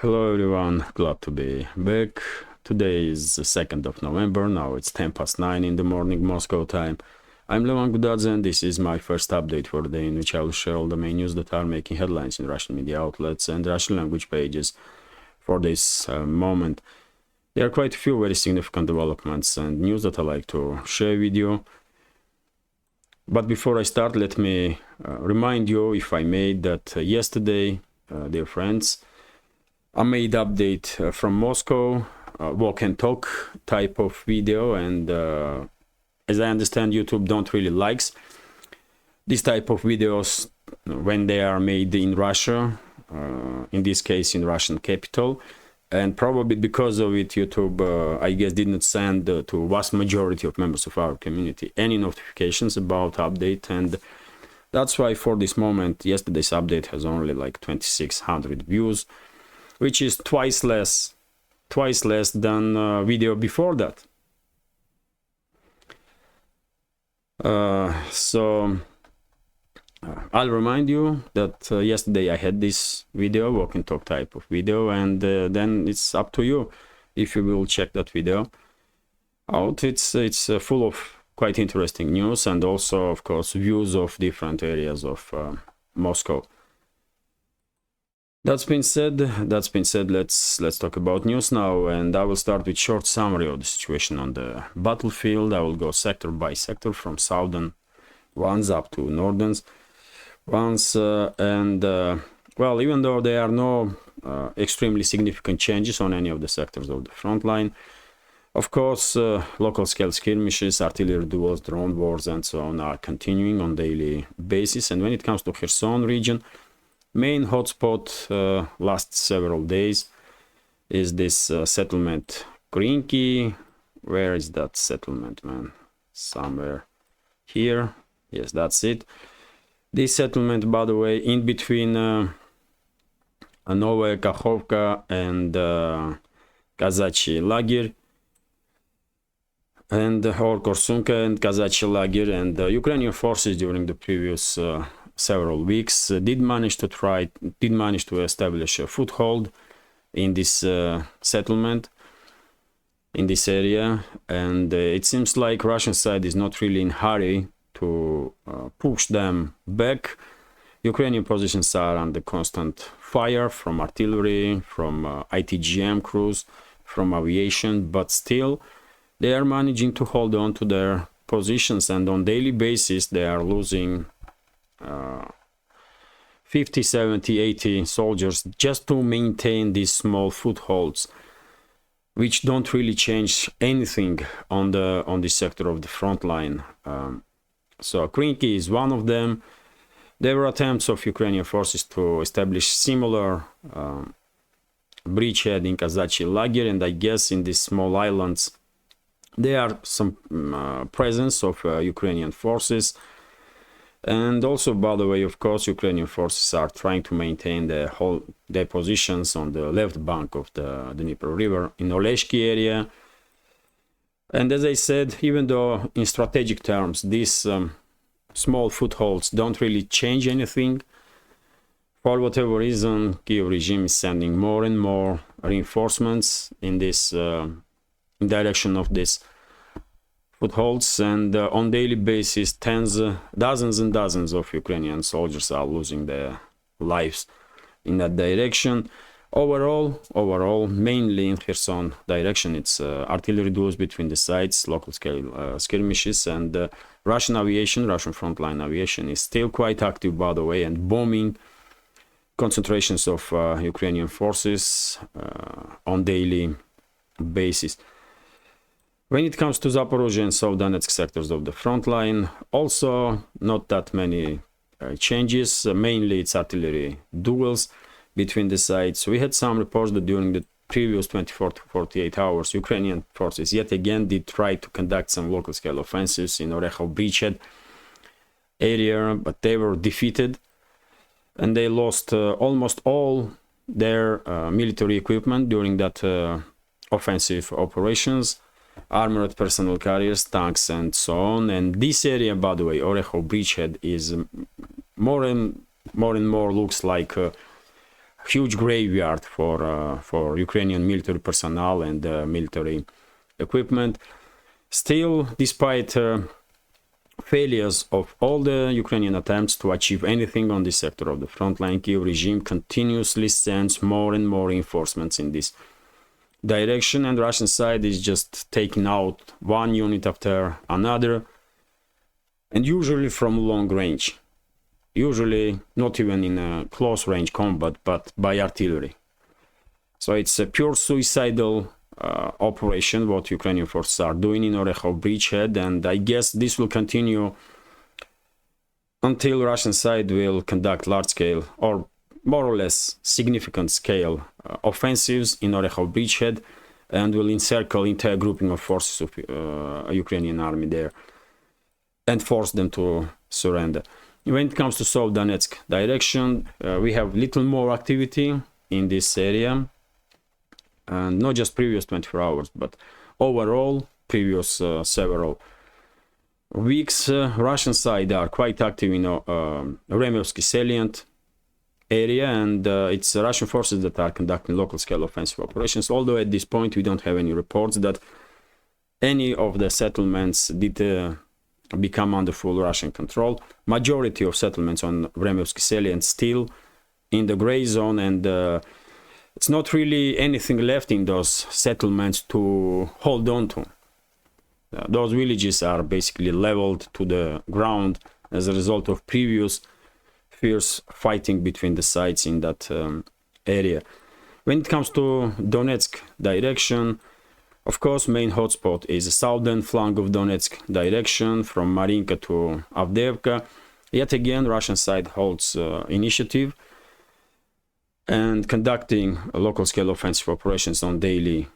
Hello everyone, glad to be back. Today is the 2nd of November, now it's 10 past 9 in the morning Moscow time. I'm Levan Gudadze and this is my first update for the day in which I will share all the main news that are making headlines in Russian media outlets and Russian language pages for this moment. There are quite a few very significant developments and news that I like to share with you. But before I start, let me remind you, if I may, that yesterday, dear friends, I made update from Moscow, walk and talk type of video, and as I understand, YouTube don't really likes this type of videos when they are made in Russia, in this case in Russian capital, and probably because of it, YouTube, I guess, didn't send to vast majority of members of our community any notifications about update, and that's why for this moment, yesterday's update has only like 2,600 views, which is twice less than video before that. I'll remind you that yesterday I had this video, walk and talk type of video, and then it's up to you if you will check that video out. It's full of quite interesting news and also, of course, views of different areas of Moscow. That's been said, let's talk about news now, and I will start with short summary of the situation on the battlefield. I will go sector by sector from southern ones up to northern ones, well, even though there are no extremely significant changes on any of the sectors of the front line, of course, local scale skirmishes, artillery duels, drone wars, and so on are continuing on daily basis. And when it comes to Kherson region, main hotspot last several days is this settlement Krinky. Where is that settlement, man? Somewhere here. Yes, that's it. This settlement, by the way, in between Novaya Kakhovka and Казачий Lager, and or Korsunka and Казачий Lager, and Ukrainian forces during the previous several weeks did manage to establish a foothold in this settlement, in this area, and it seems like Russian side is not really in hurry to push them back. Ukrainian positions are under constant fire from artillery, from ITGM crews, from aviation, but still they are managing to hold on to their positions, and on daily basis they are losing 50, 70, 80 soldiers just to maintain these small footholds, which don't really change anything on this sector of the front line. So Krinky is one of them. There were attempts of Ukrainian forces to establish similar bridgehead in Казачий Lager, and I guess in these small islands there are some presence of Ukrainian forces. And also, by the way, of course, Ukrainian forces are trying to maintain their positions on the left bank of the Dnieper River in Oleshki area. And as I said, even though in strategic terms these small footholds don't really change anything, for whatever reason, Kyiv regime is sending more and more reinforcements in this in direction of this footholds, and on daily basis dozens and dozens of Ukrainian soldiers are losing their lives in that direction. Overall, mainly in Kherson direction, it's artillery duels between the sides, local scale skirmishes, and Russian aviation, Russian frontline aviation is still quite active, by the way, and bombing concentrations of Ukrainian forces on daily basis. When it comes to Zaporozhye and South Donetsk sectors of the front line, also not that many changes. Mainly it's artillery duels between the sides. We had some reports that during the previous 24 to 48 hours, Ukrainian forces yet again did try to conduct some local scale offensives in Orekhov bridgehead area, but they were defeated and they lost almost all their military equipment during that offensive operations. Armored personnel carriers, tanks, and so on. And this area, by the way, Orekhov bridgehead, is more and more looks like huge graveyard for Ukrainian military personnel and military equipment. Still, despite failures of all the Ukrainian attempts to achieve anything on this sector of the front line, Kyiv regime continuously sends more and more reinforcements in this direction, and Russian side is just taking out one unit after another, and usually from long range, usually not even in a close range combat, but by artillery. So it's a pure suicidal operation what Ukrainian forces are doing in Orekhov bridgehead, and I guess this will continue until Russian side will conduct large-scale or more or less significant scale offensives in Orekhov bridgehead, and will encircle entire grouping of forces of Ukrainian army there and force them to surrender. When it comes to South Donetsk direction, we have little more activity in this area, and not just previous 24 hours, but overall previous several weeks. Russian side are quite active in Remevsky salient area, and it's Russian forces that are conducting local scale offensive operations, although at this point we don't have any reports that any of the settlements did become under full Russian control. Majority of settlements on Remevsky salient still in the gray zone, and it's not really anything left in those settlements to hold on to. Those villages are basically leveled to the ground as a result of previous fierce fighting between the sides in that area. When it comes to Donetsk direction, of course, main hotspot is the southern flank of Donetsk direction from Marinka to Avdiivka. Yet again, Russian side holds initiative and conducting local scale offensive operations on daily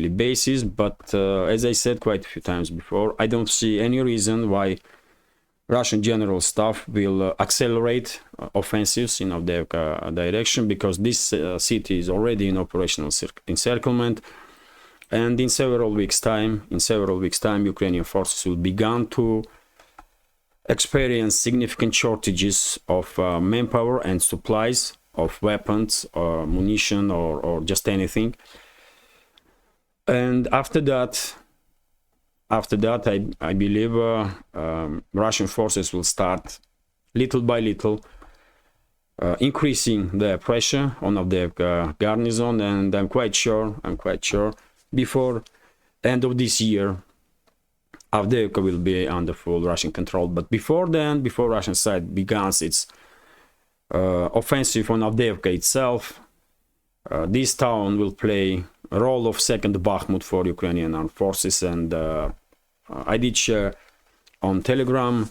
basis, but as I said quite a few times before, I don't see any reason why Russian general staff will accelerate offensives in Avdiivka direction, because this city is already in operational encirclement, and in several weeks time Ukrainian forces will begin to experience significant shortages of manpower and supplies of weapons or munition or just anything. And after that I believe Russian forces will start little by little increasing their pressure on Avdiivka garrison, and I'm quite sure before end of this year Avdiivka will be under full Russian control. But before then, before Russian side begins its offensive on Avdiivka itself, this town will play a role of second Bakhmut for Ukrainian armed forces, and I did share on Telegram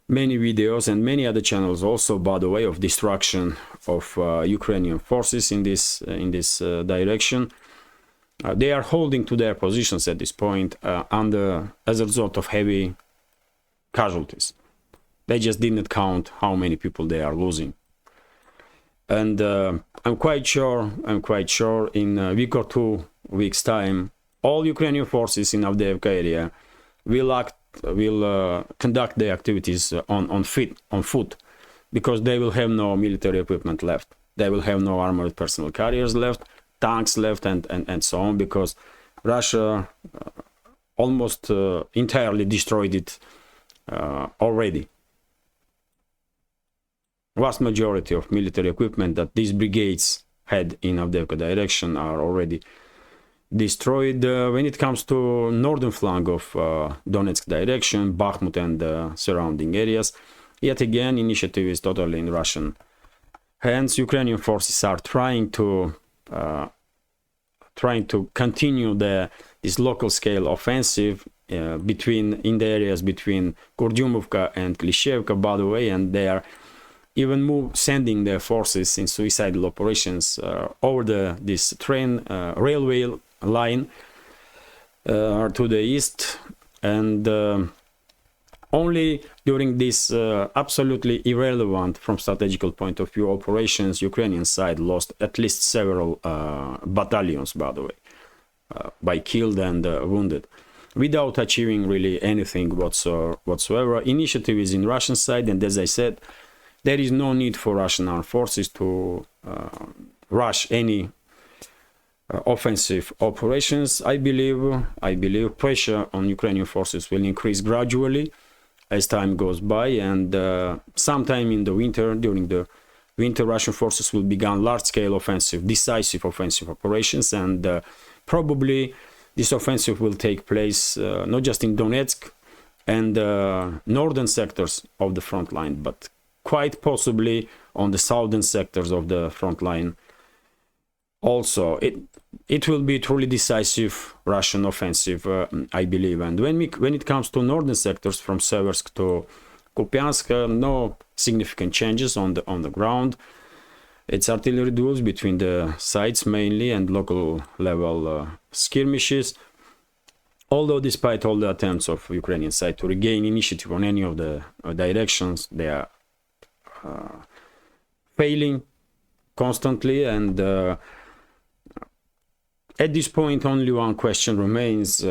many videos and many other channels also, by the way, of destruction of Ukrainian forces in this direction. They are holding to their positions at this point as a result of heavy casualties. They just didn't count how many people they are losing. And I'm quite sure in a week or 2 weeks time, all Ukrainian forces in Avdiivka area will conduct their activities on foot, because they will have no military equipment left. They will have no armored personnel carriers left, tanks left, and so on, because Russia almost entirely destroyed it already. Vast majority of military equipment that these brigades had in Avdiivka direction are already destroyed. When it comes to northern flank of Donetsk direction, Bakhmut and surrounding areas, yet again initiative is totally in Russian hands. Ukrainian forces are trying to continue this local scale offensive in the areas between Kurdyumovka and Klishchevka, by the way, and they are even sending their forces in suicidal operations over this railway line to the east, and only during this absolutely irrelevant from strategical point of view operations, Ukrainian side lost at least several battalions, by the way, by killed and wounded, without achieving really anything whatsoever. Initiative is in Russian side, and as I said, there is no need for Russian armed forces to rush any offensive operations. I believe pressure on Ukrainian forces will increase gradually as time goes by, and sometime in the winter, during the winter, Russian forces will begin large-scale offensive, decisive offensive operations, and probably this offensive will take place not just in Donetsk and northern sectors of the front line, but quite possibly on the southern sectors of the front line. Also, it will be truly decisive Russian offensive, I believe. And when it comes to northern sectors from Seversk to Kupiansk, no significant changes on the ground. It's artillery duels between the sides mainly and local level skirmishes. Although despite all the attempts of Ukrainian side to regain initiative on any of the directions, they are failing constantly, and at this point only one question remains: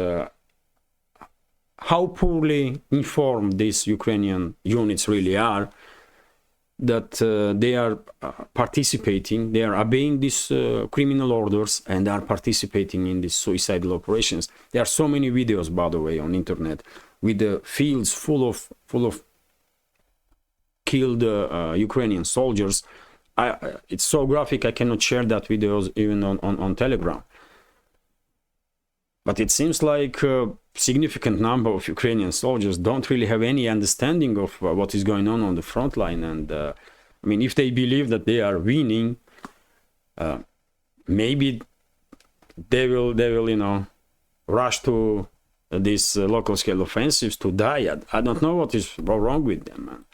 how poorly informed these Ukrainian units really are, that they are participating, they are obeying these criminal orders and are participating in these suicidal operations. There are so many videos, by the way, on internet with the fields full of killed Ukrainian soldiers. It's so graphic, I cannot share that videos even on Telegram. But it seems like a significant number of Ukrainian soldiers don't really have any understanding of what is going on the front line. And I mean, if they believe that they are winning, maybe they will, rush to these local scale offensives to die. I don't know what is wrong with them, man.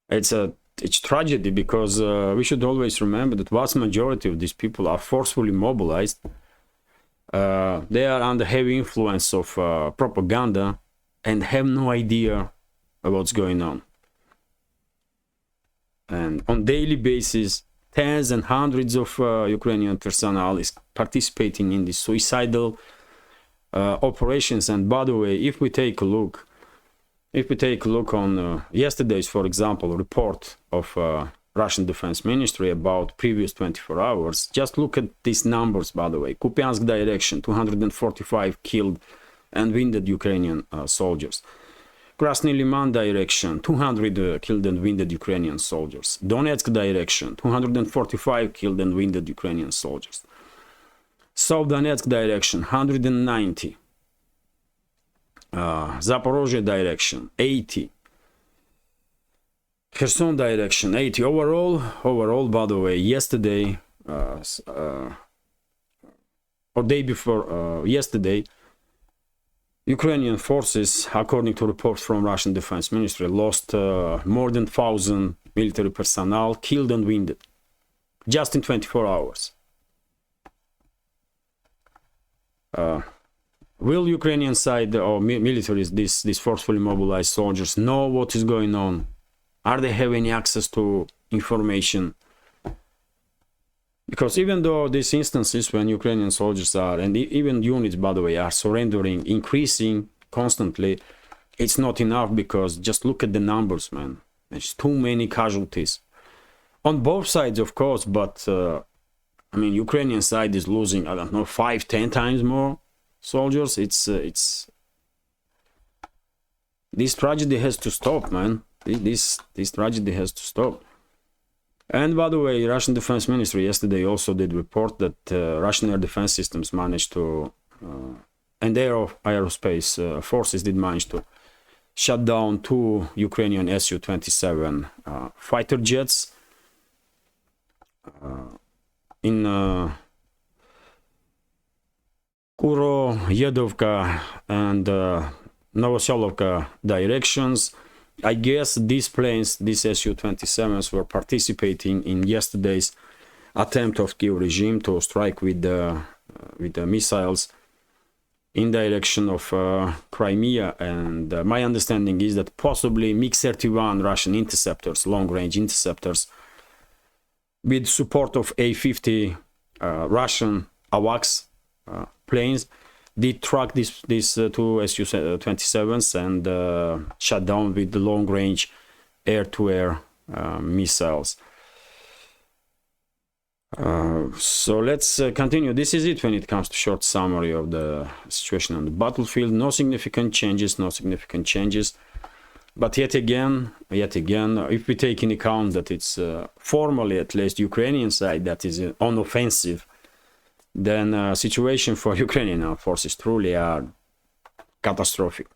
It's tragedy, because we should always remember that vast majority of these people are forcefully mobilized. They are under heavy influence of propaganda and have no idea of what's going on. And on daily basis, tens and hundreds of Ukrainian personnel is participating in these suicidal operations. And by the way, if we take a look on yesterday's, for example, report of Russian Defense Ministry about previous 24 hours, just look at these numbers, by the way. Kupiansk direction, 245 killed and wounded Ukrainian soldiers. Krasny Liman direction, 200 killed and wounded Ukrainian soldiers. Donetsk direction, 245 killed and wounded Ukrainian soldiers. South Donetsk direction, 190. Zaporozhye direction, 80. Kherson direction, 80. Overall, by the way, yesterday, or day before yesterday, Ukrainian forces, according to reports from Russian Defense Ministry, lost more than 1,000 military personnel, killed and wounded, just in 24 hours. Will Ukrainian side or militaries, these forcefully mobilized soldiers, know what is going on? Are they having access to information? Because even though these instances when Ukrainian soldiers are, and even units, by the way, are surrendering, increasing constantly, it's not enough, because just look at the numbers, man. There's too many casualties. On both sides, of course, but I mean, Ukrainian side is losing, I don't know, 5-10 times more soldiers. It's this tragedy has to stop, man. This tragedy has to stop. And by the way, Russian Defense Ministry yesterday also did report that Russian air defense systems managed to, and their aerospace forces did manage to shut down 2 Ukrainian Su-27 fighter jets in Kuro-Yedovka and Novoselovka directions. I guess these planes, these Su-27s, were participating in yesterday's attempt of Kiev regime to strike with the missiles in direction of Crimea. And my understanding is that possibly MiG-31 Russian interceptors, long-range interceptors, with support of A-50 Russian AWACS planes, did track these 2 Su-27s and shut down with the long-range air-to-air missiles. So let's continue. This is it when it comes to short summary of the situation on the battlefield. No significant changes, no significant changes. But yet again, if we take in account that it's formally, at least, Ukrainian side that is on offensive, then situation for Ukrainian forces truly are catastrophic.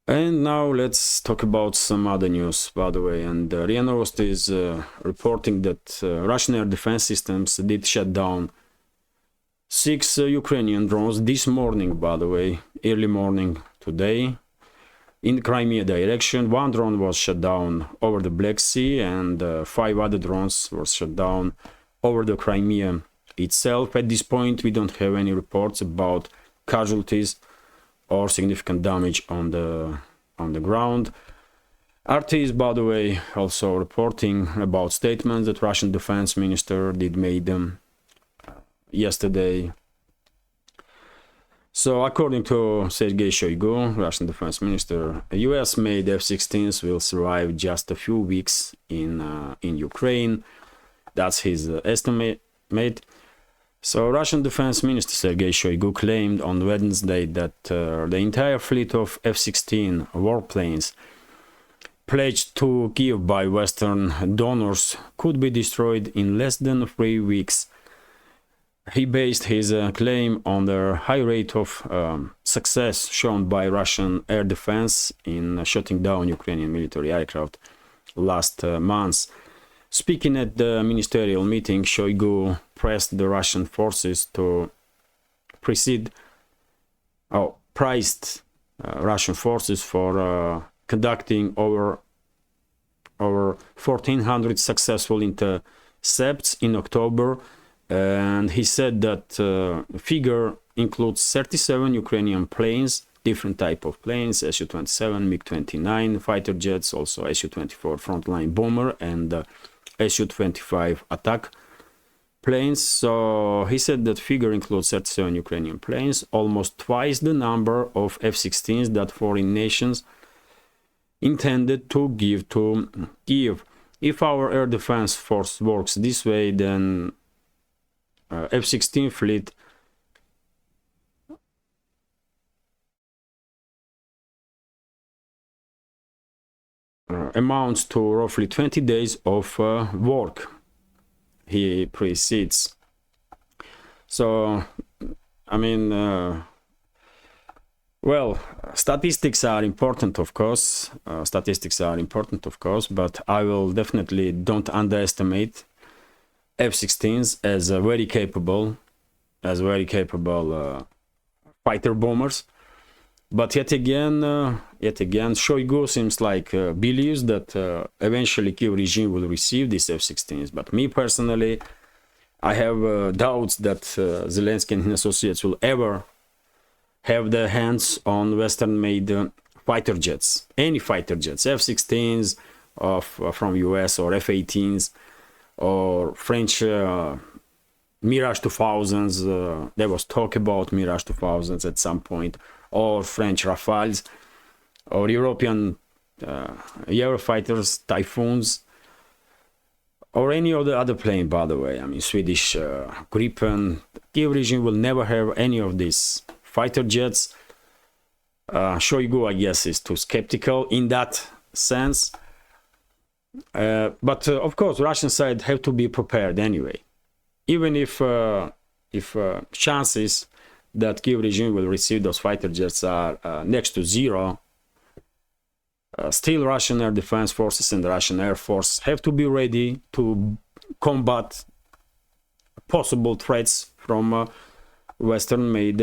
And now let's talk about some other news, by the way. And RIA Novosti is reporting that Russian air defense systems did shut down 6 Ukrainian drones this morning, by the way, early morning today, in Crimea direction. 1 drone was shut down over the Black Sea, and 5 other drones were shut down over the Crimea itself. At this point, we don't have any reports about casualties or significant damage on the ground. RT is, by the way, also reporting about statements that Russian defense minister did made them yesterday. So according to Sergei Shoigu, Russian defense minister, US-made F-16s will survive just a few weeks in Ukraine. That's his estimate. So Russian defense minister Sergei Shoigu claimed on Wednesday that the entire fleet of F-16 warplanes pledged to Kiev by Western donors could be destroyed in less than 3 weeks. He based his claim on the high rate of success shown by Russian air defense in shutting down Ukrainian military aircraft last month. Speaking at the ministerial meeting, Shoigu pressed the Russian forces to praised Russian forces for conducting over 1,400 successful intercepts in October. And he said that figure includes 37 Ukrainian planes, different type of planes, Su-27, MiG-29 fighter jets, also Su-24 frontline bomber, and Su-25 attack planes. So he said that figure includes 37 Ukrainian planes, almost twice the number of F-16s that foreign nations intended to give to Kiev. If our air defense force works this way, then F-16 fleet amounts to roughly 20 days of work, he precedes. So, I mean, well, statistics are important, of course. But I will definitely don't underestimate F-16s as very capable fighter bombers. But yet again, Shoigu seems like believes that eventually Kiev regime will receive these F-16s. But me personally, I have doubts that Zelensky and his associates will ever have their hands on Western-made fighter jets, any fighter jets, F-16s from US or F-18s or French Mirage 2000s. There was talk about Mirage 2000s at some point, or French Rafales, or European Eurofighters, Typhoons, or any of the other plane, by the way. I mean, Swedish Gripen. Kiev regime will never have any of these fighter jets. Shoigu, I guess, is too skeptical in that sense. But of course, Russian side have to be prepared anyway. Even if chances that Kiev regime will receive those fighter jets are next to zero, still Russian air defense forces and the Russian air force have to be ready to combat possible threats from Western-made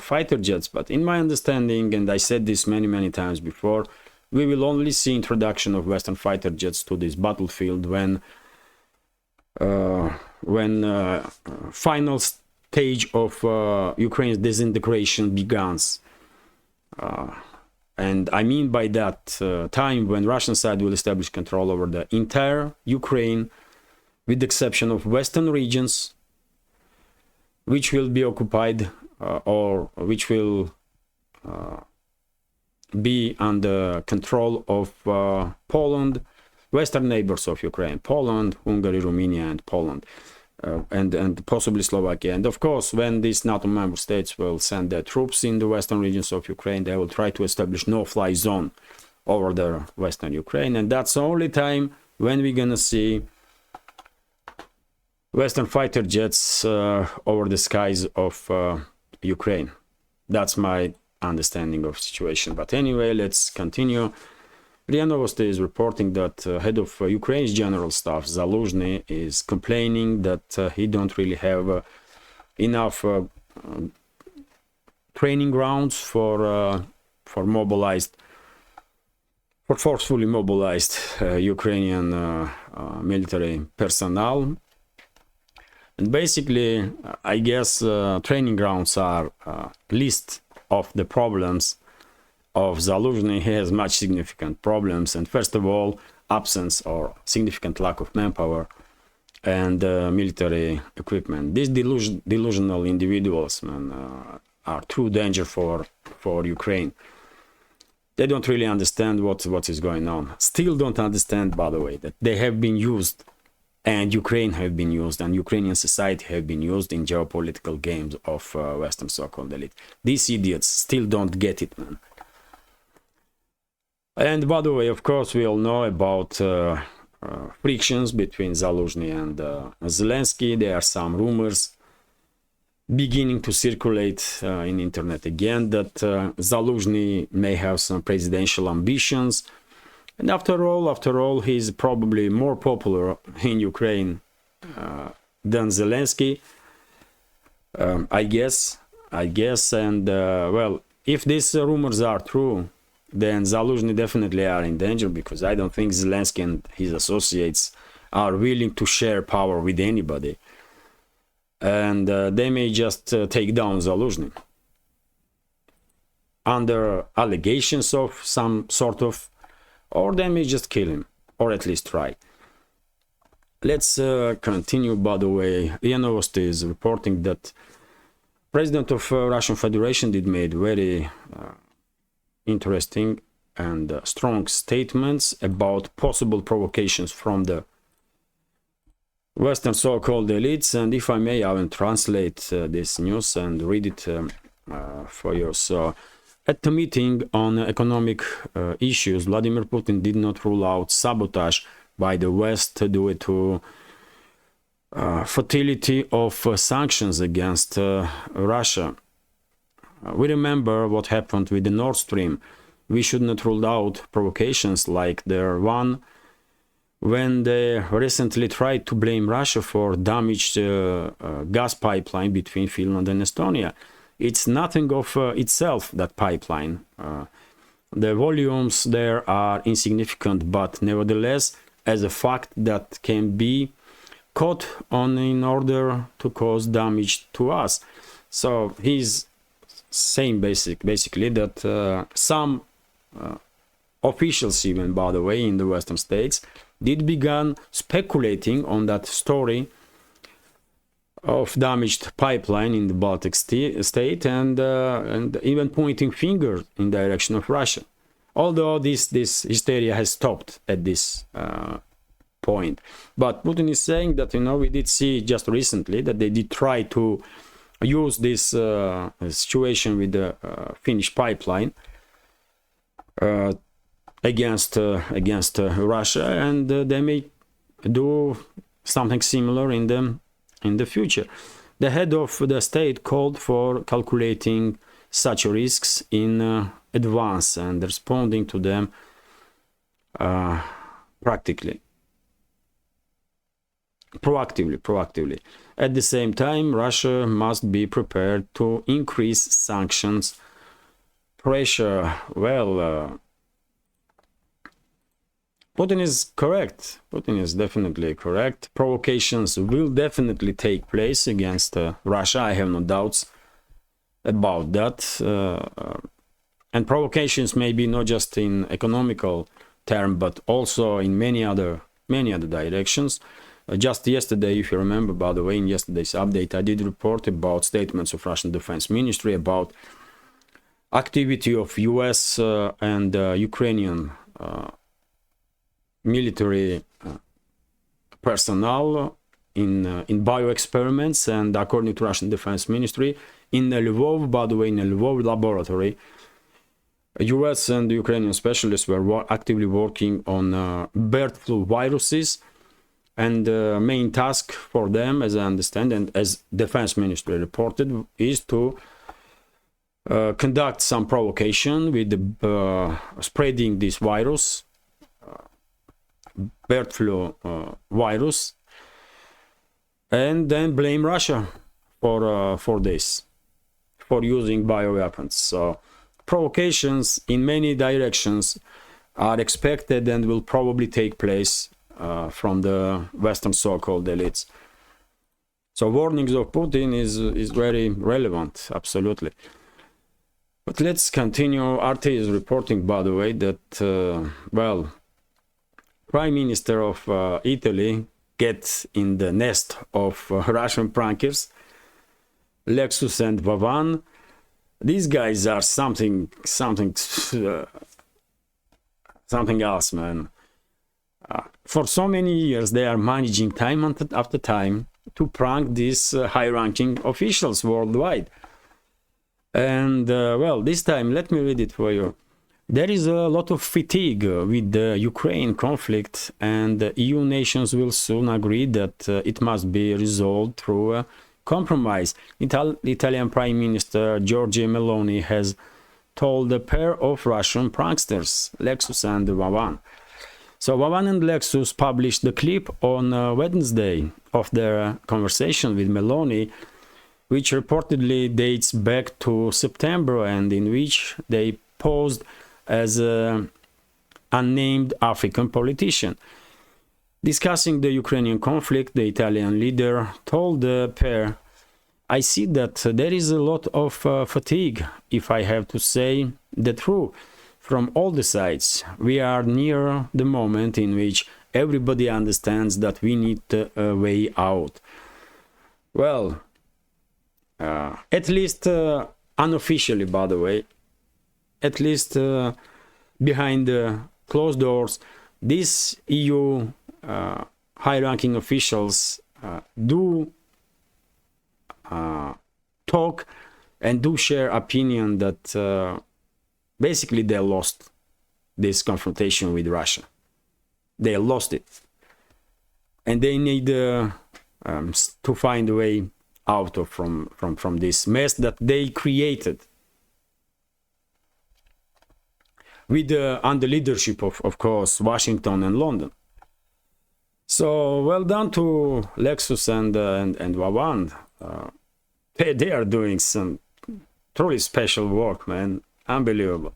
fighter jets. But in my understanding, and I said this many times before, we will only see introduction of Western fighter jets to this battlefield when final stage of Ukraine's disintegration begins. And I mean by that time when Russian side will establish control over the entire Ukraine, with the exception of western regions, which will be occupied or which will be under control of Poland Western neighbors of Ukraine, Poland, Hungary, Romania, and Poland, and possibly Slovakia. And of course, when these NATO member states will send their troops in the western regions of Ukraine, they will try to establish no-fly zone over the western Ukraine. And that's the only time when we're gonna see Western fighter jets over the skies of Ukraine. That's my understanding of situation. But anyway, let's continue. RIA Novosti is reporting that head of Ukraine's general staff, Zaluzhny, is complaining that he don't really have enough training grounds for forcefully mobilized Ukrainian military personnel. And basically, I guess training grounds are list of the problems of Zaluzhny. He has much significant problems, and first of all, absence or significant lack of manpower and military equipment. These delusional individuals, man, are true danger for Ukraine. They don't really understand what is going on. Still don't understand, by the way, that they have been used, and Ukraine have been used, and Ukrainian society have been used in geopolitical games of Western so-called elite. These idiots still don't get it, man. And by the way, of course, we all know about frictions between Zaluzhny and Zelensky. There are some rumors beginning to circulate in internet again that Zaluzhny may have some presidential ambitions. And after all, he's probably more popular in Ukraine than Zelensky, I guess. And well, if these rumors are true, then Zaluzhny definitely are in danger, because I don't think Zelensky and his associates are willing to share power with anybody. And they may just take down Zaluzhny under allegations of some sort of, or they may just kill him, or at least try. Let's continue. By the way, RIA Novosti is reporting that President of Russian Federation did made very interesting and strong statements about possible provocations from the Western so-called elites. And if I may, I will translate this news and read it for you. So, at the meeting on economic issues, Vladimir Putin did not rule out sabotage by the West due to futility of sanctions against Russia. We remember what happened with the Nord Stream. We should not rule out provocations like the one when they recently tried to blame Russia for damaged gas pipeline between Finland and Estonia. It's nothing of itself, that pipeline. The volumes there are insignificant, but nevertheless, as a fact that can be caught on in order to cause damage to us. So he's saying basically that some officials, even by the way, in the Western states, did begin speculating on that story of damaged pipeline in the Baltic state, and even pointing fingers in direction of Russia. Although this hysteria has stopped at this point, but Putin is saying that, you know, we did see just recently that they did try to use this situation with the Finnish pipeline against Russia, and they may do something similar in the future. The head of the state called for calculating such risks in advance and responding to them proactively. At the same time, Russia must be prepared to increase sanctions pressure. Well, Putin is correct. Putin is definitely correct. Provocations will definitely take place against Russia. I have no doubts about that. And provocations may be not just in economical term, but also in many other directions. Just yesterday, if you remember, by the way, in yesterday's update, I did report about statements of Russian Defense Ministry about activity of US and Ukrainian military personnel in bio-experiments, and according to Russian Defense Ministry, in Lvov, by the way, in a Lvov laboratory, US and Ukrainian specialists were actively working on bird flu viruses, and the main task for them, as I understand, and as Defense Ministry reported, is to conduct some provocation with spreading this virus, bird flu virus, and then blame Russia for this, for using bioweapons. So provocations in many directions are expected and will probably take place from the Western so-called elites. So warnings of Putin is very relevant, absolutely. But let's continue. RT is reporting, by the way, that, well, Prime Minister of Italy gets in the nest of Russian prankers, Lexus and Vavan. These guys are something else, man. For so many years, they are managing time after time to prank these high-ranking officials worldwide. And, well, this time, let me read it for you. There is a lot of fatigue with the Ukraine conflict, and the EU nations will soon agree that it must be resolved through a compromise. Italian Prime Minister Giorgia Meloni has told a pair of Russian pranksters, Lexus and Vavan. So Vavan and Lexus published the clip on Wednesday of their conversation with Meloni, which reportedly dates back to September, and in which they posed as an unnamed African politician. Discussing the Ukrainian conflict, the Italian leader told the pair, "I see that there is a lot of fatigue, if I have to say the truth, from all the sides. We are near the moment in which everybody understands that we need a way out." Well, at least unofficially, by the way, at least behind closed doors, these EU high-ranking officials do talk and do share opinion that basically they lost this confrontation with Russia. They lost it, and they need to find a way out of from this mess that they created with under leadership of course, Washington and London. So well done to Lexus and Vavan. They are doing some truly special work, man. Unbelievable.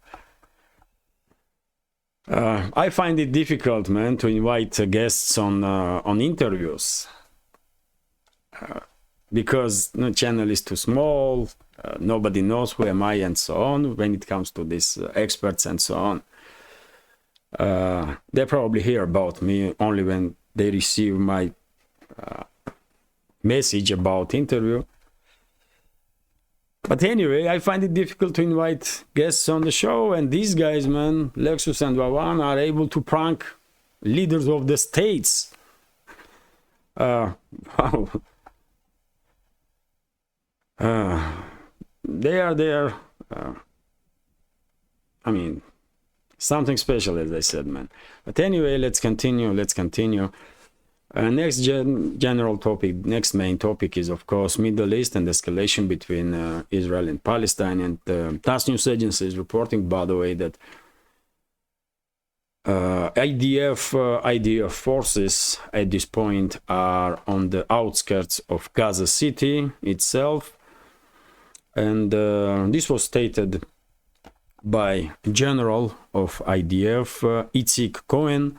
I find it difficult, man, to invite guests on interviews because the channel is too small. Nobody knows who am I and so on when it comes to these experts and so on. They probably hear about me only when they receive my message about interview. But anyway, I find it difficult to invite guests on the show, and these guys, man, Lexus and Vavan, are able to prank leaders of the states. Wow. They are I mean, something special, as I said, man. But anyway, let's continue. Next general topic, next main topic is, of course, Middle East and escalation between Israel and Palestine. And TASS news agency is reporting, by the way, that IDF forces at this point are on the outskirts of Gaza City itself. And this was stated by General of IDF, Itzik Cohen,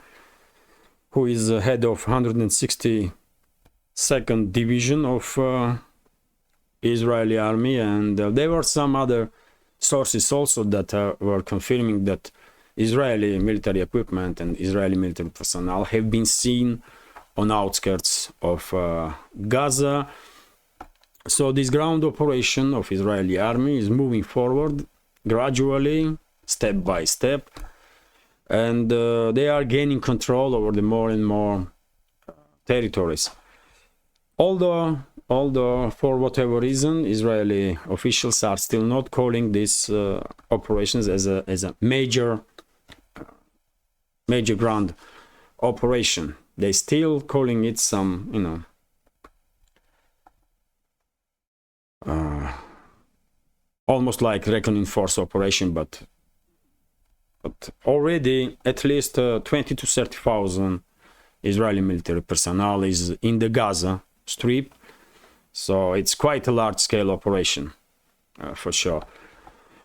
who is head of 162nd Division of Israeli Army. And there were some other sources also that were confirming that Israeli military equipment and Israeli military personnel have been seen on outskirts of Gaza. So this ground operation of Israeli army is moving forward gradually, step by step. and they are gaining control over the more and more territories. Although for whatever reason, Israeli officials are still not calling these operations as a major ground operation. They still calling it some, you know, almost like reckoning force operation, but already at least 20 to 30,000 Israeli military personnel is in the Gaza Strip, so it's quite a large-scale operation for sure.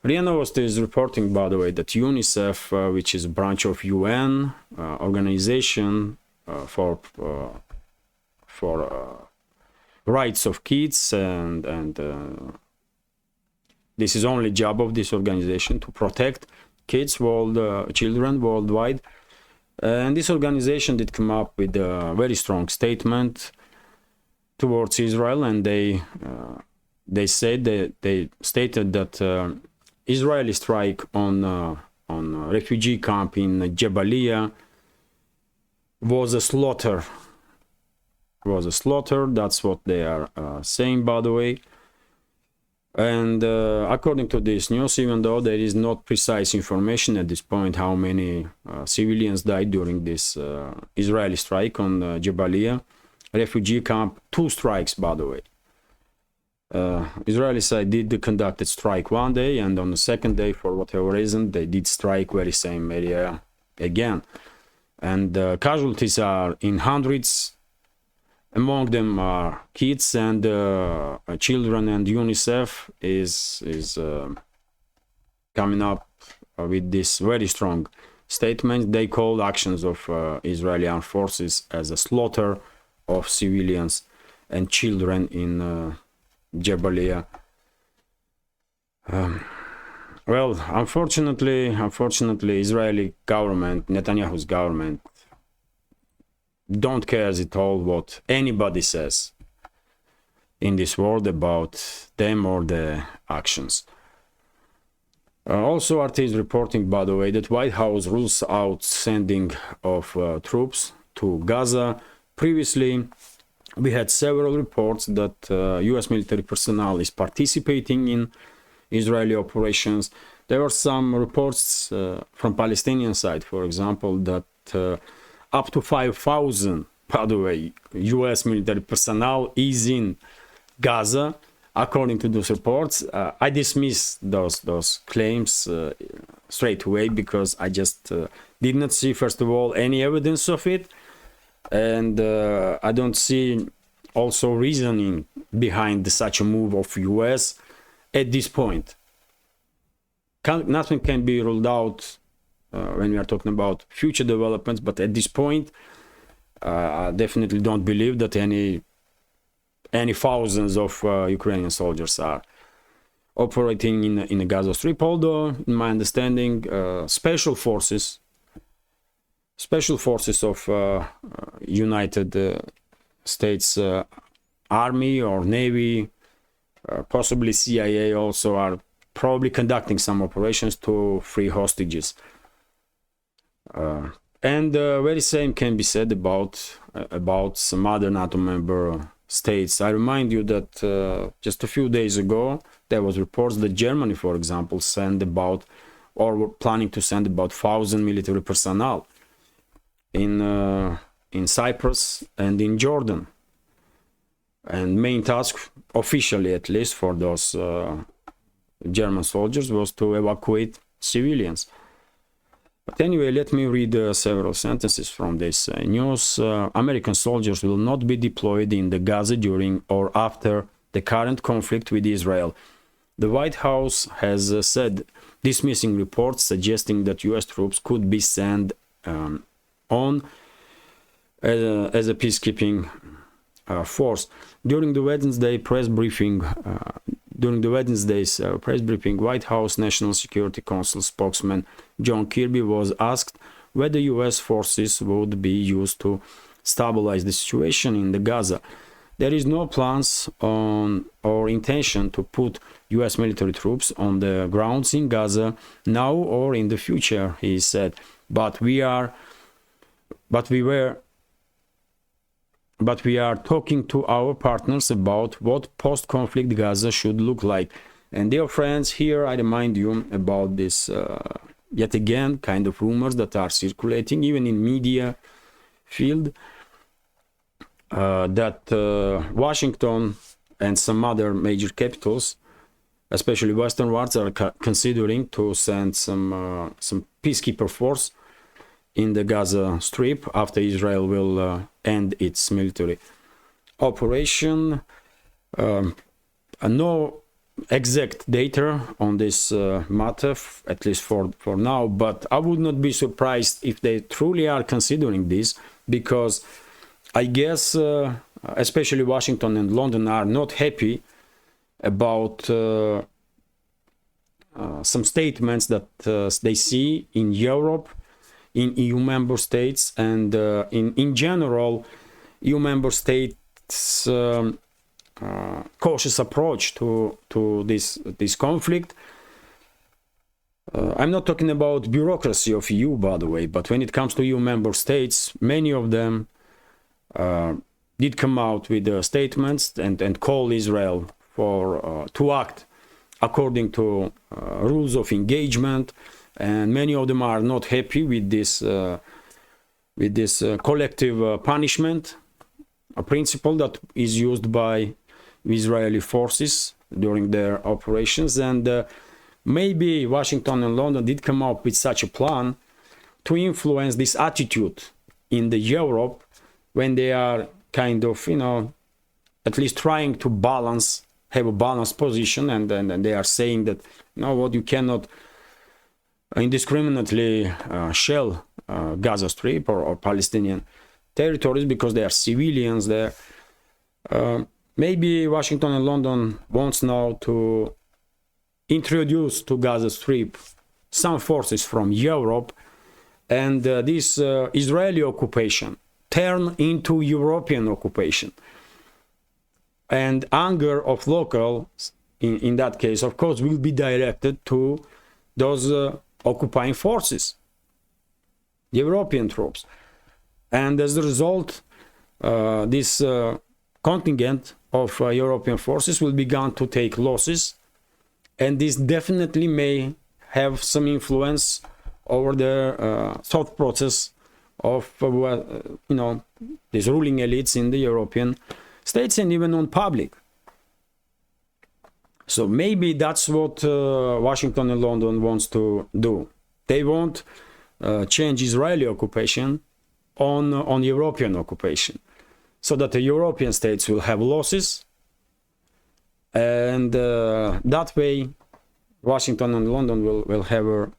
RIA Novosti is reporting, by the way, that UNICEF, which is a branch of UN organization for rights of kids, and this is only job of this organization to protect kids, children worldwide. And this organization did come up with a very strong statement towards Israel, and they stated that Israeli strike on refugee camp in Jabalia was a slaughter. That's what they are saying, by the way. And according to this news, even though there is not precise information at this point how many civilians died during this Israeli strike on Jabalia refugee camp, 2 strikes, by the way. Israeli side did conduct a strike one day, and on the second day, for whatever reason, they did strike very same area again. And casualties are in hundreds. Among them are kids and children, and UNICEF is coming up with this very strong statement. They call actions of Israeli armed forces as a slaughter of civilians and children in Jabalia. Well, unfortunately, Israeli government, Netanyahu's government, don't care at all what anybody says in this world about them or their actions. Also, RT is reporting, by the way, that White House rules out sending of troops to Gaza. Previously, we had several reports that US military personnel is participating in Israeli operations. There were some reports from Palestinian side, for example, that up to 5,000, by the way, US military personnel is in Gaza. According to those reports, I dismiss those claims straight away, because I just did not see, first of all, any evidence of it, and I don't see also reasoning behind such a move of US at this point. Nothing can be ruled out when we are talking about future developments, but at this point, I definitely don't believe that any thousands of Ukrainian soldiers are operating in the Gaza Strip. Although, in my understanding, special forces of United States Army or Navy, possibly CIA, also are probably conducting some operations to free hostages. And very same can be said about some other NATO member states. I remind you that just a few days ago there was reports that Germany, for example, sent about, or were planning to send about 1,000 military personnel in Cyprus and in Jordan. And main task, officially at least, for those German soldiers was to evacuate civilians. But anyway, let me read several sentences from this news. American soldiers will not be deployed in the Gaza during or after the current conflict with Israel. The White House has said, dismissing reports suggesting that US troops could be sent on as a peacekeeping force. During Wednesday's press briefing, White House National Security Council spokesman John Kirby was asked whether US forces would be used to stabilize the situation in the Gaza. There is no plans on or intention to put US military troops on the grounds in Gaza now or in the future, he said. but we are talking to our partners about what post-conflict Gaza should look like. And dear friends, here I remind you about this yet again kind of rumors that are circulating even in media field, that Washington and some other major capitals, especially Western ones, are considering to send some peacekeeper force in the Gaza Strip after Israel will end its military operation. No exact data on this matter, at least for now, but I would not be surprised if they truly are considering this, because I guess especially Washington and London are not happy about some statements that they see in Europe, in EU member states, and in general EU member states cautious approach to this conflict. I'm not talking about bureaucracy of EU, by the way, but when it comes to EU member states, many of them did come out with statements and call Israel for to act according to rules of engagement, and many of them are not happy with this collective punishment, a principle that is used by Israeli forces during their operations. And maybe Washington and London did come up with such a plan to influence this attitude in the Europe, when they are kind of, you know, at least trying to have a balanced position, and they are saying that, you know what, you cannot indiscriminately shell Gaza Strip or Palestinian territories because they are civilians there. Maybe Washington and London wants now to introduce to Gaza Strip some forces from Europe, and this Israeli occupation turn into European occupation. And anger of locals, in that case, of course, will be directed to those occupying forces, European troops. And as a result, this contingent of European forces will begin to take losses, and this definitely may have some influence over the thought process of you know, these ruling elites in the European states, and even on public. So maybe that's what Washington and London wants to do. They won't change Israeli occupation on European occupation, so that the European states will have losses, and that way Washington and London will have a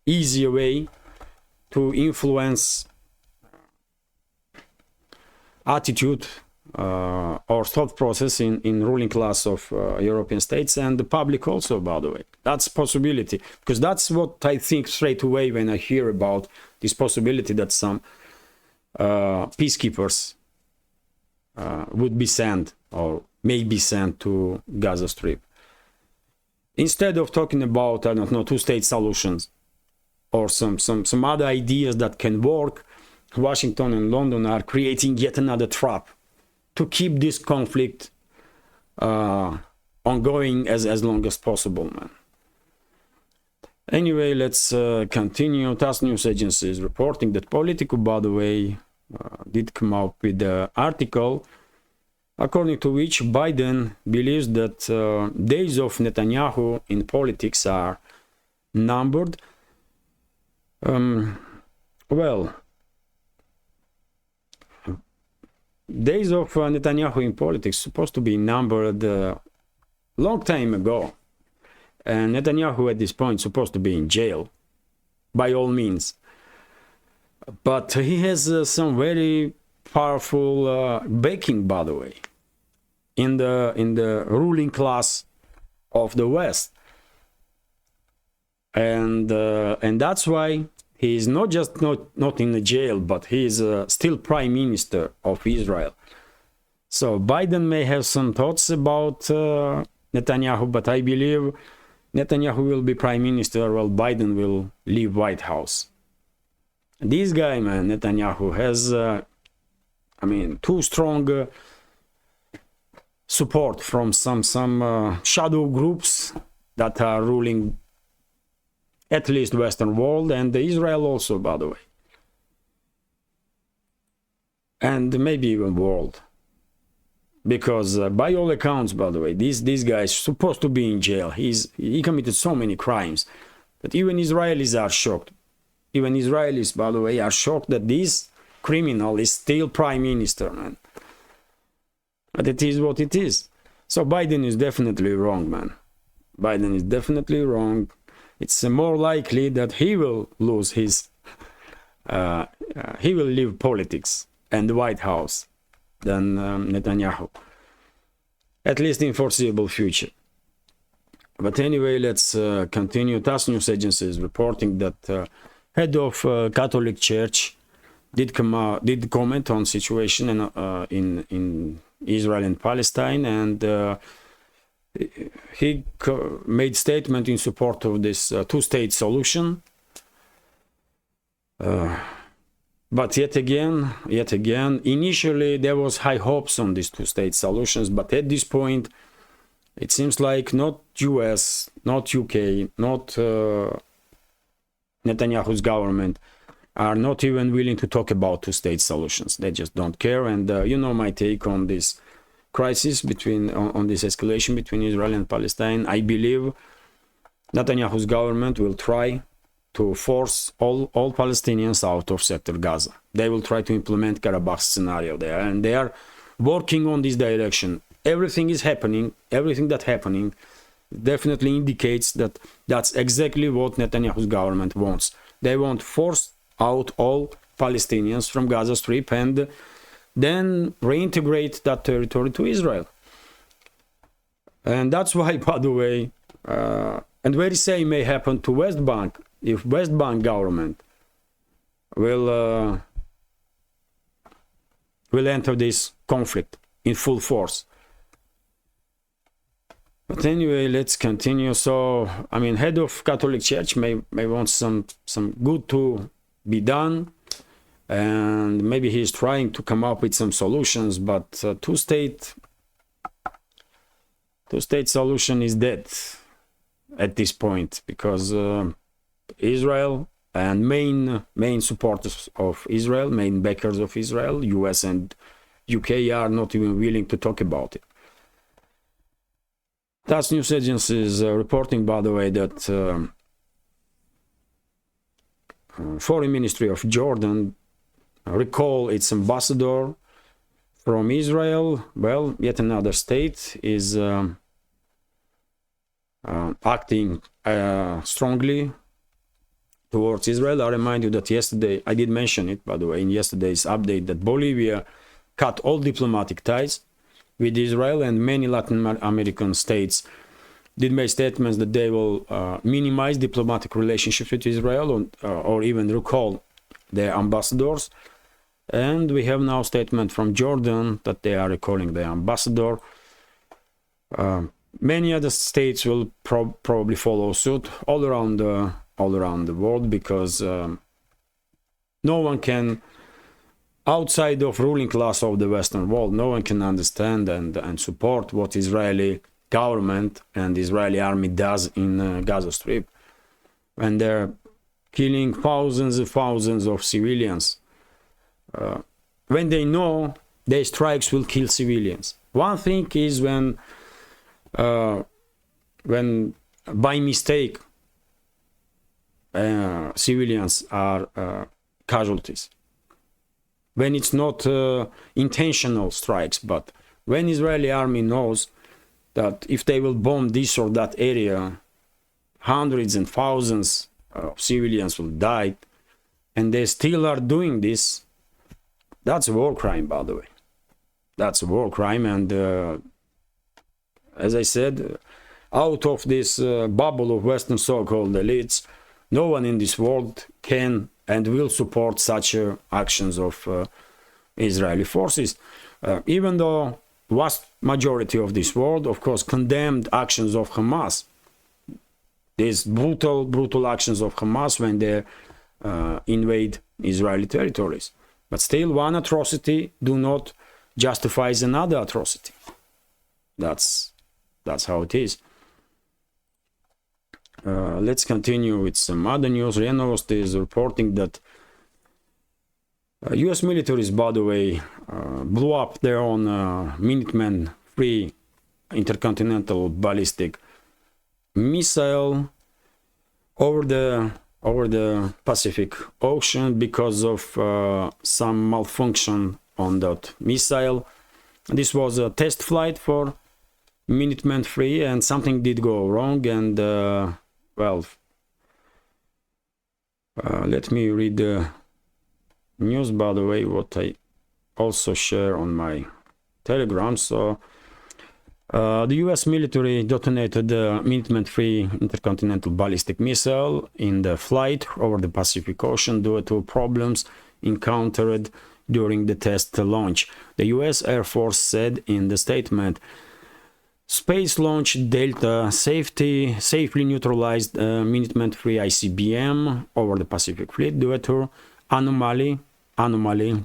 easier way to influence attitude or thought process in ruling class of European states, and the public also, by the way. That's a possibility, because that's what I think straight away when I hear about this possibility that some peacekeepers would be sent or may be sent to Gaza Strip. Instead of talking about, I don't know, two-state solutions or some other ideas that can work, Washington and London are creating yet another trap to keep this conflict ongoing as long as possible, man. Anyway, let's continue. TASS news agency is reporting that Politico, by the way, did come up with an article according to which Biden believes that days of Netanyahu in politics are numbered. Well, days of Netanyahu in politics supposed to be numbered long time ago, and Netanyahu at this point supposed to be in jail by all means, but he has some very powerful backing, by the way, in the ruling class of the West, and that's why he is not just not in the jail, but he is still prime minister of Israel. So Biden may have some thoughts about Netanyahu, but I believe Netanyahu will be prime minister while Biden will leave White House. This guy, man, Netanyahu, has, I mean, too strong support from some shadow groups that are ruling at least Western world, and Israel also, by the way, and maybe even world, because by all accounts, by the way, this guy is supposed to be in jail. He committed so many crimes that even Israelis are shocked. Even Israelis, by the way, are shocked that this criminal is still prime minister, man. But it is what it is. So Biden is definitely wrong, man. Biden is definitely wrong. It's more likely that he will lose his, he will leave politics and the White House than Netanyahu, at least in foreseeable future. But anyway, let's continue. TASS news agency is reporting that head of Catholic Church did comment on situation in Israel and Palestine, and he made statement in support of this two-state solution. But yet again, initially there was high hopes on these two-state solutions, but at this point, it seems like not US, not UK, not Netanyahu's government are not even willing to talk about two-state solutions. They just don't care. And you know my take on this crisis on this escalation between Israel and Palestine. I believe Netanyahu's government will try to force all Palestinians out of sector Gaza. They will try to implement Karabakh scenario there, and they are working on this direction. Everything is happening. Everything that's happening definitely indicates that that's exactly what Netanyahu's government wants. They want to force out all Palestinians from Gaza Strip and then reintegrate that territory to Israel. And that's why, by the way, and very same may happen to West Bank, if West Bank government will enter this conflict in full force. But anyway, let's continue. So, I mean, head of Catholic Church may want some good to be done, and maybe he's trying to come up with some solutions, but two-state solution is dead at this point, because Israel and main supporters of Israel, main backers of Israel, US and UK, are not even willing to talk about it. TASS news agency is reporting, by the way, that Foreign Ministry of Jordan recall its ambassador from Israel. Well, yet another state is acting strongly towards Israel. I remind you that yesterday, I did mention it, by the way, in yesterday's update, that Bolivia cut all diplomatic ties with Israel, and many Latin American states did make statements that they will minimize diplomatic relationships with Israel, or even recall their ambassadors. And we have now a statement from Jordan that they are recalling their ambassador. Many other states will probably follow suit all around the world, because no one can, outside of ruling class of the Western world, no one can understand and support what Israeli government and Israeli army does in Gaza Strip, when they're killing thousands and thousands of civilians, when they know their strikes will kill civilians. One thing is when by mistake civilians are casualties, when it's not intentional strikes, but when Israeli army knows that if they will bomb this or that area, hundreds and thousands of civilians will die, and they still are doing this, that's a war crime, by the way. That's a war crime, and as I said, out of this bubble of Western so-called elites, no one in this world can and will support such actions of Israeli forces, even though vast majority of this world, of course, condemned actions of Hamas. These brutal actions of Hamas when they invade Israeli territories. But still, one atrocity do not justifies another atrocity. That's how it is. Let's continue with some other news. RIA Novosti is reporting that US militaries, by the way, blew up their own Minuteman III intercontinental ballistic missile over the Pacific Ocean because of some malfunction on that missile. This was a test flight for Minuteman III, and something did go wrong, and well, let me read the news, by the way, what I also share on my Telegram. So the US military detonated the Minuteman III intercontinental ballistic missile in the flight over the Pacific Ocean due to problems encountered during the test launch, the US Air Force said in the statement. Space Launch Delta safely neutralized Minuteman III ICBM over the Pacific Fleet due to anomaly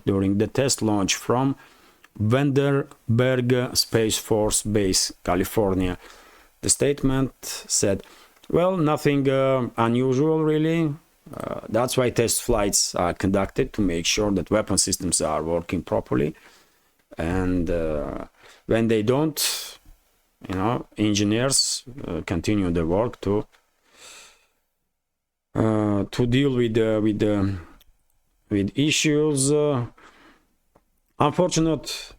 during the test launch from Vandenberg Space Force Base, California. The statement said, well, nothing unusual really. That's why test flights are conducted, to make sure that weapon systems are working properly. And when they don't, you know, engineers continue the work to deal with issues. Unfortunate.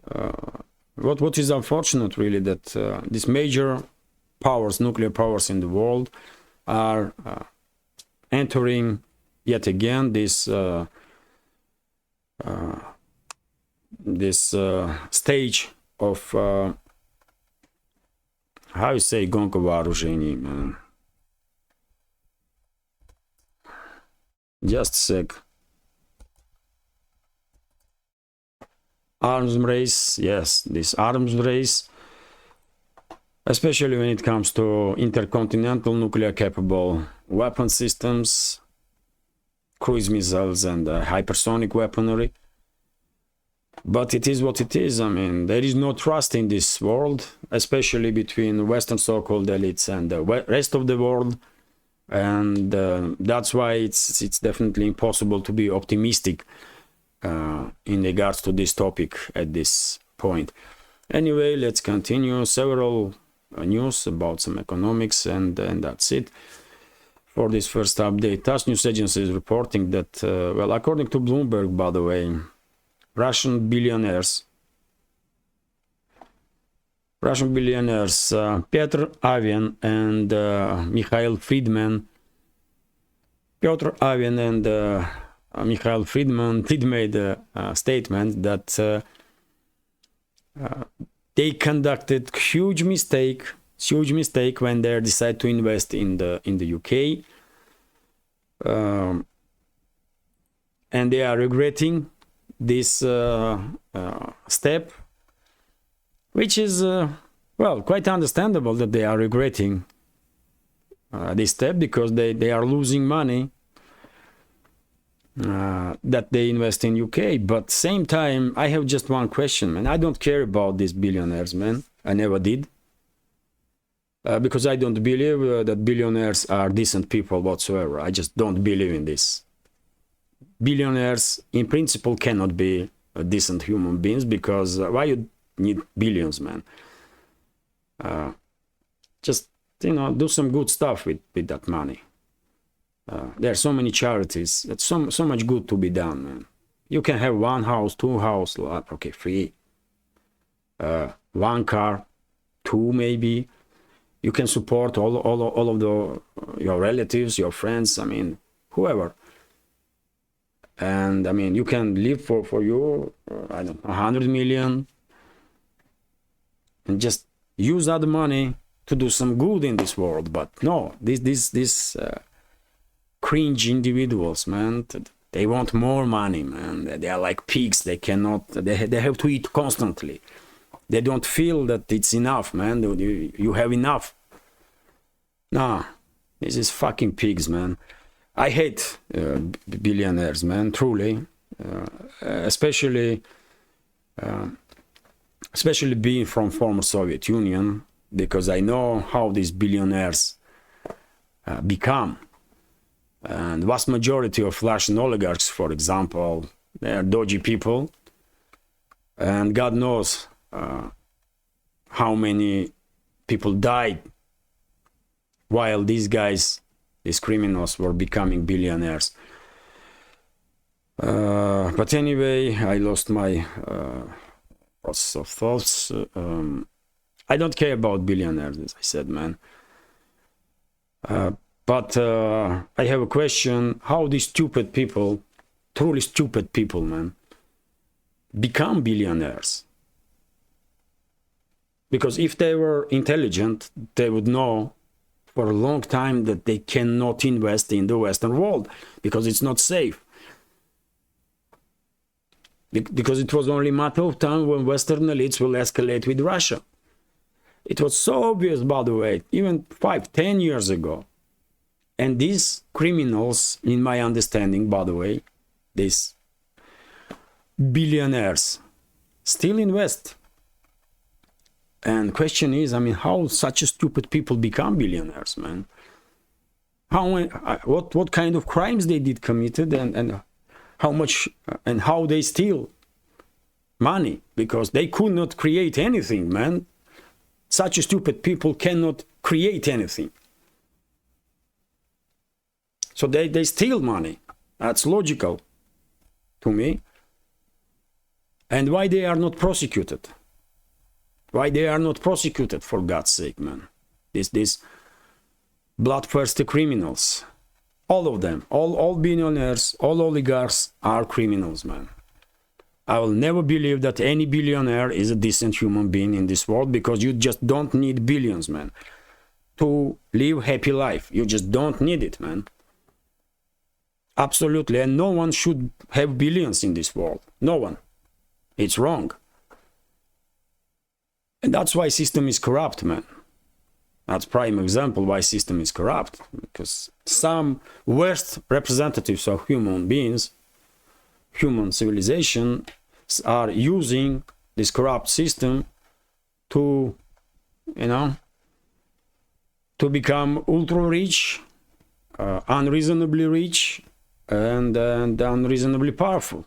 What is unfortunate really, that these major powers, nuclear powers in the world, are entering yet again this stage of how you say гонка вооружений, man. Just a sec. Arms race, yes, this arms race, especially when it comes to intercontinental nuclear capable weapon systems, cruise missiles and hypersonic weaponry. But it is what it is. I mean, there is no trust in this world, especially between Western so-called elites and the rest of the world, and that's why it's definitely impossible to be optimistic in regards to this topic at this point. Anyway, let's continue. Several news about some economics, and that's it for this first update. TASS news agency is reporting that, well, according to Bloomberg, by the way, Russian billionaires Petr Avian and Mikhail Friedman. Petr Avian and Mikhail Friedman did made a statement that they conducted huge mistake when they decide to invest in the UK, and they are regretting this step, which is well, quite understandable that they are regretting this step, because they are losing money that they invest in UK. But same time, I have just one question, man. I don't care about these billionaires, man. I never did, because I don't believe that billionaires are decent people whatsoever. I just don't believe in this. Billionaires in principle cannot be decent human beings, because why you need billions, man? Just, you know, do some good stuff with that money. There are so many charities. That's so much good to be done, man. You can have one house, two houses, okay, free. One car, two maybe. You can support all of your relatives, your friends. I mean, whoever. And I mean, you can live for you, I don't know, 100 million, and just use that money to do some good in this world. But no, these cringe individuals, man, they want more money, man. They are like pigs. They cannot. They have to eat constantly. They don't feel that it's enough, man. You have enough. Nah, this is fucking pigs, man. I hate billionaires, man, truly, especially being from former Soviet Union, because I know how these billionaires become. And vast majority of Russian oligarchs, for example, they are dodgy people, and God knows how many people died while these guys, these criminals, were becoming billionaires. But anyway, I lost my process of thoughts. I don't care about billionaires, as I said, man. But I have a question: how these stupid people, truly stupid people, man, become billionaires? Because if they were intelligent, they would know for a long time that they cannot invest in the Western world because it's not safe. Because it was only a matter of time when Western elites will escalate with Russia. It was so obvious, by the way, even 5-10 years ago. And these criminals, in my understanding, by the way, these billionaires, still invest. And question is, I mean, how such stupid people become billionaires, man? What kind of crimes they did committed, and how much and how they steal money, because they could not create anything, man. Such stupid people cannot create anything. So they steal money. That's logical to me. And why they are not prosecuted? Why they are not prosecuted, for God's sake, man? These bloodthirsty criminals. All of them, all billionaires, all oligarchs are criminals, man. I will never believe that any billionaire is a decent human being in this world, because you just don't need billions, man, to live happy life. You just don't need it, man. Absolutely. And no one should have billions in this world. No one. It's wrong. And that's why system is corrupt, man. That's prime example why system is corrupt, because some worst representatives of human beings, human civilization, are using this corrupt system to, to become ultra rich, unreasonably rich, and unreasonably powerful.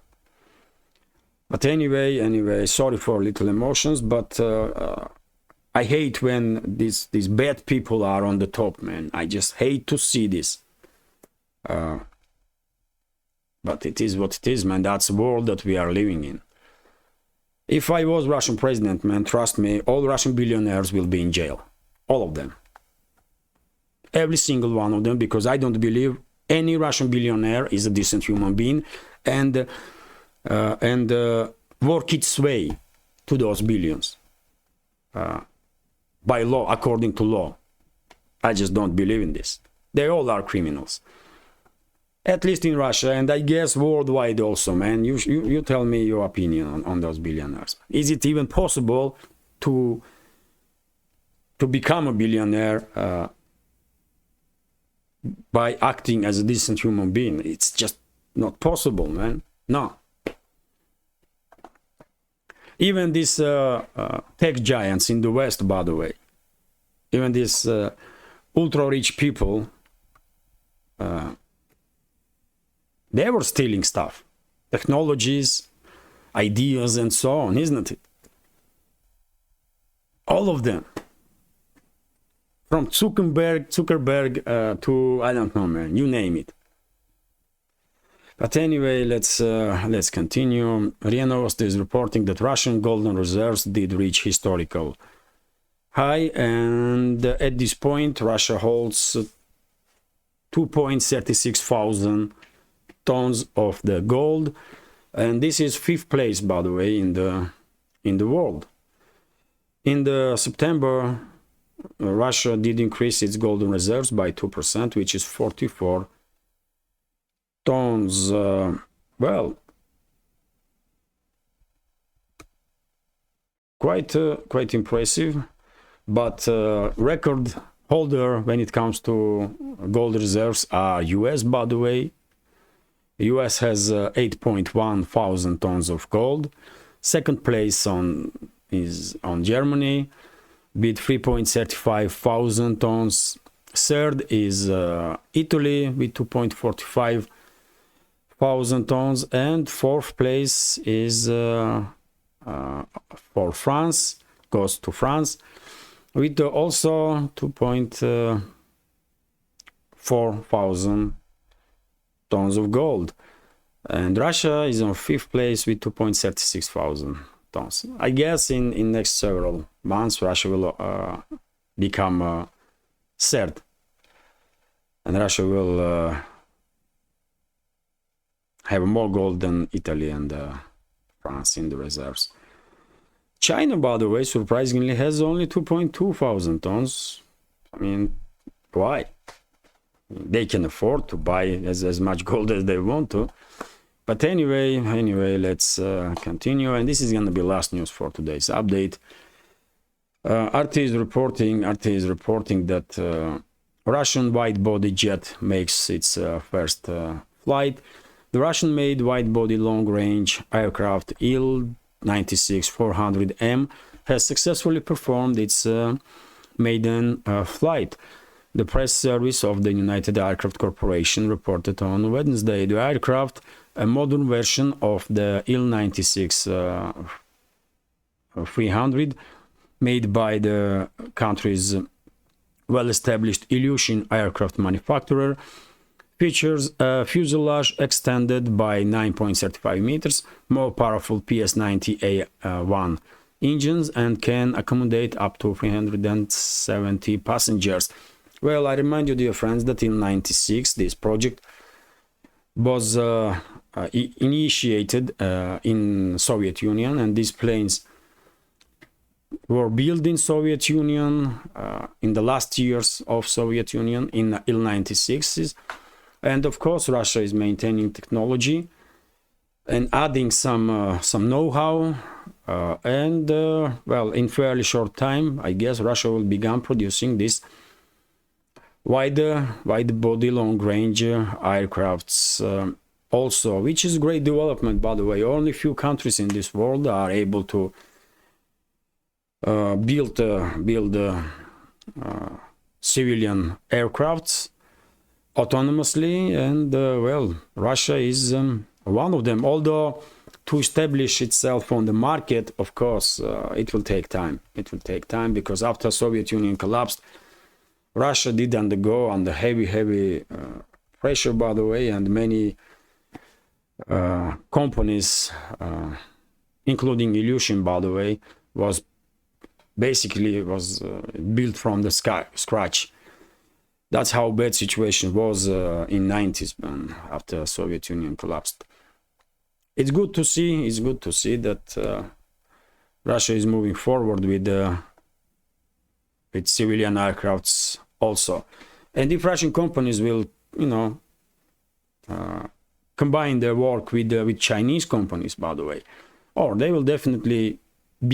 But anyway, sorry for little emotions, but I hate when these bad people are on the top, man. I just hate to see this. But it is what it is, man. That's the world that we are living in. If I was Russian president, man, trust me, all Russian billionaires will be in jail. All of them. Every single one of them, because I don't believe any Russian billionaire is a decent human being and work its way to those billions. By law, according to law. I just don't believe in this. They all are criminals. At least in Russia, and I guess worldwide also, man. You tell me your opinion on those billionaires. Is it even possible to become a billionaire by acting as a decent human being? It's just not possible, man. No. Even these tech giants in the West, by the way, even these ultra-rich people, they were stealing stuff, technologies, ideas, and so on, isn't it? All of them. From Zuckerberg to, I don't know, man, you name it. But anyway, let's continue. RIA Novosti is reporting that Russian golden reserves did reach historical high, and at this point, Russia holds 2.36 thousand tons of the gold, and this is 5th place, by the way, in the world. In the September, Russia did increase its golden reserves by 2%, which is 44 tons. Well, quite impressive, but record holder when it comes to gold reserves are US, by the way. US has 8.1 thousand tons of gold. Second place is on Germany with 3.35 thousand tons. Third is Italy with 2.45 thousand tons, and fourth place is for France, goes to France with also 2.4 thousand tons of gold. And Russia is on fifth place with 2.36 thousand tons. I guess in next several months Russia will become third, and Russia will have more gold than Italy and France in the reserves. China, by the way, surprisingly has only 2.2 thousand tons. I mean, why? They can afford to buy as much gold as they want to. But anyway, let's continue. And this is going to be last news for today's update. RT is reporting that Russian wide-body jet makes its first flight. The Russian-made wide-body long-range aircraft Il-96-400M has successfully performed its maiden flight. The press service of the United Aircraft Corporation reported on Wednesday the aircraft, a modern version of the Il-96-300, made by the country's well-established Ilyushin aircraft manufacturer, features a fuselage extended by 9.35 meters, more powerful PS-90A1 engines, and can accommodate up to 370 passengers. Well, I remind you, dear friends, that in '96 this project was initiated in Soviet Union, and these planes were built in Soviet Union in the last years of Soviet Union in Il-96s. And of course, Russia is maintaining technology and adding some know-how. Well, in fairly short time, I guess Russia will begin producing this wide-body long-range aircrafts also, which is great development, by the way. Only few countries in this world are able to build civilian aircrafts autonomously, and well, Russia is one of them. Although to establish itself on the market, of course, it will take time. It will take time, because after Soviet Union collapsed, Russia did undergo under heavy pressure, by the way, and many companies, including Ilyushin, by the way, was built from the scratch. That's how bad situation was in '90s after Soviet Union collapsed. It's good to see that Russia is moving forward with civilian aircrafts also. And if Russian companies will, combine their work with Chinese companies, by the way, or they will definitely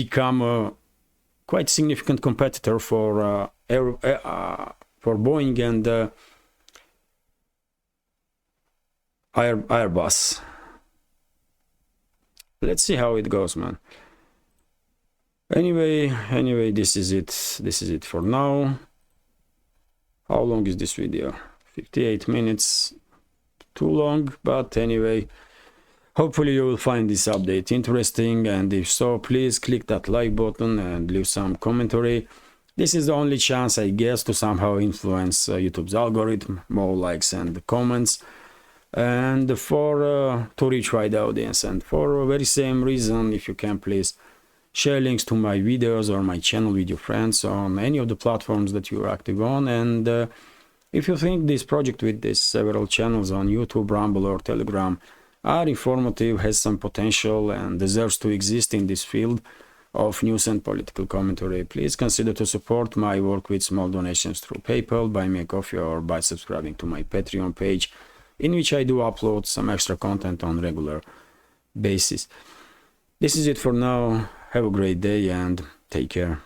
become a quite significant competitor for Boeing and Airbus. Let's see how it goes, man. Anyway, this is it for now. How long is this video? 58 minutes. Too long, but anyway, hopefully you will find this update interesting, and if so, please click that like button and leave some commentary. This is the only chance, I guess, to somehow influence YouTube's algorithm, more likes and comments, and to reach wide audience. And for the very same reason, if you can, please share links to my videos or my channel with your friends on any of the platforms that you are active on. And if you think this project with these several channels on YouTube, Rumble or Telegram are informative, has some potential, and deserves to exist in this field of news and political commentary, please consider to support my work with small donations through PayPal, Buy Me a Coffee, or by subscribing to my Patreon page, in which I do upload some extra content on regular basis. This is it for now. Have a great day and take care.